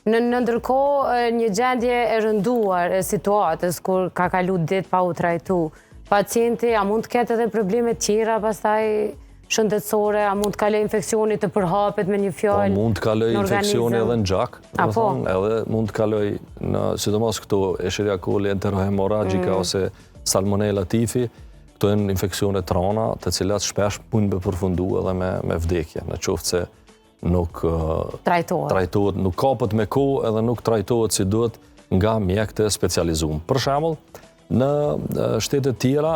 Në ndërkohë, një gjendje e rënduar e situatës, kur ka kalu ditë pa u trajtu, pacienti a mund të ketë edhe probleme tjera pastaj shëndetësore, a mund të kaloj infeksioni të përhapet me një fjalë? Po mund të kaloj infeksioni edhe në gjak, edhe mund të kaloj në, sidomos këto Escherichia coli enterohemoragjika ose Salmonella typhi, këto janë infeksione të rana, të cilat shpesh mund të përfundu edhe me vdekje, në qoftë se nuk trajtohet, nuk kapet me kohë edhe nuk trajtohet si duhet nga mjek të specializuar. Për shembull, në shtete tjera,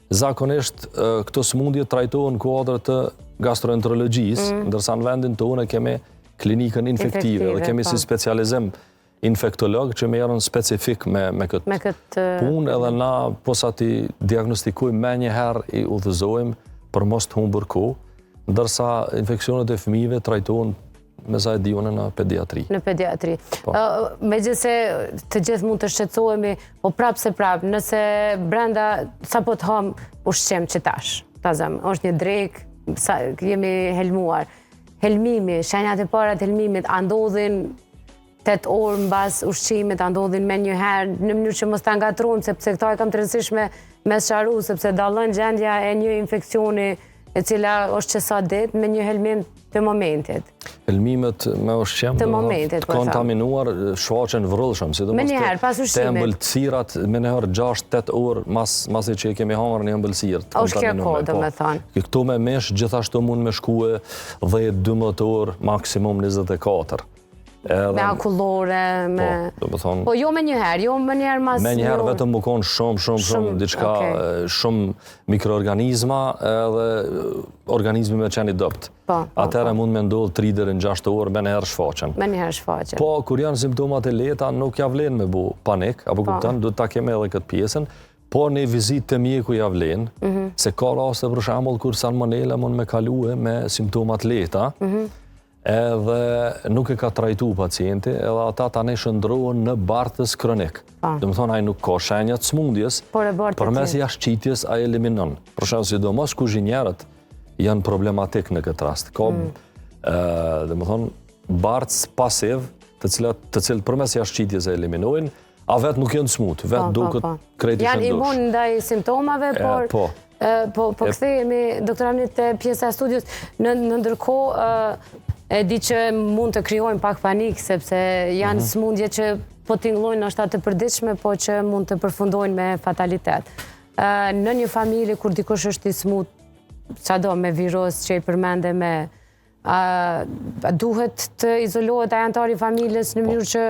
zakonisht këto sëmundje trajtohen në kuadër të gastroenterologjisë, ndërsa në vendin tonë kemi klinikën infektive dhe kemi si specializim infektolog që merren specifik me këtë punë, edhe na posa ti diagnostikojmë me njëherë i udhëzojmë për mos të humbur kohë, ndërsa infeksionet e fëmijëve trajtohen me sa e diunë në pediatri. Në pediatri. Megjithëse të gjithë mund të shqetësohemi, po prapë se prapë, nëse brenda sa po të ham ushqim që tash, është një drek, jemi helmuar. Helmimi, shenjat e para të helmimit, a ndodhin 8 orë mbas ushqimit, a ndodhin me një herë, në mënyrë që mos ta ngatrojmë, sepse këto e kam të rëndësishme me sqaru, sepse dallon gjendja e një infeksioni e cila është që sa ditë me një helmim të momentit. Helmimet me ushqim të kontaminuar shfaqen vrullshëm, sidomos të ëmbëlsirat me njëherë 6-8 orë masi që kemi hangër një ëmbëlsirë të kontaminuar. Këto me mesh gjithashtu mund me shkue 10-12 orë, maksimum 24. Me akullore, po jo me njëherë, jo me njëherë mas... Me njëherë vetëm më konë shumë, diçka, shumë mikroorganizma edhe organizmi me qeni dopt. Atëherë mund me ndodhë 3-6 orë me njëherë shfaqen. Me njëherë shfaqen. Po, kur janë simptomat e leta, nuk javlen me bu panik, apo kuptan, du të ta keme edhe këtë pjesën, po një vizit të mjeku javlen, se ka raste për shembull kur salmonella mund me kalue me simptomat leta, edhe nuk e ka trajtu pacienti, edhe ata tani shndrohen në bartës kronik. Dhe më thonë, ai nuk ka shenjat smundjes, përmes jashtëqitjes ai eliminon. Për shembull, sidomos kuzhinierët janë problematik në këtë rast. Ka, dhe më thonë, bartës pasiv, të cilët përmes jashtëqitjes e eliminojnë, a vetë nuk janë smut, vetë duket krejti shëndosh. Janë imun ndaj simptomave, po kthehemi, doktor Anit, te pjesa e studios, në ndërkohë e di që mund të krijojnë pak panik, sepse janë smundje që po tingëllojnë është të përditshme, po që mund të përfundojnë me fatalitet. Në një familje, kur dikush është i smut, çado me virus që i përmende me, duhet të izolohet ai antari i familjes në mënyrë që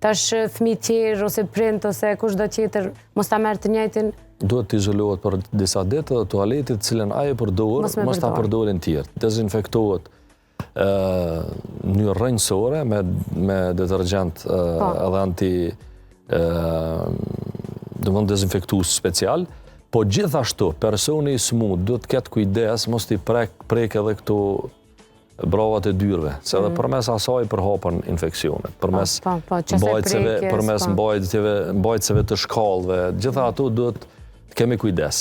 tash fëmijë tjerë ose prind ose kushdo tjetër mos ta merr të njëjtin? Duhet të izolohet për disa ditë dhe tualetit cilën ai e përdor, mos ta përdorin tjerë. Dezinfektohet një rrënjësore me detergjent edhe dezinfektues special, po gjithashtu personi i smut duhet të ketë kujdes mos t'i prek edhe këto bravat e dyrve, se edhe përmes asaj përhapen infeksionet, përmes mbajtjeve të shkallëve, gjitha ato duhet të kemi kujdes.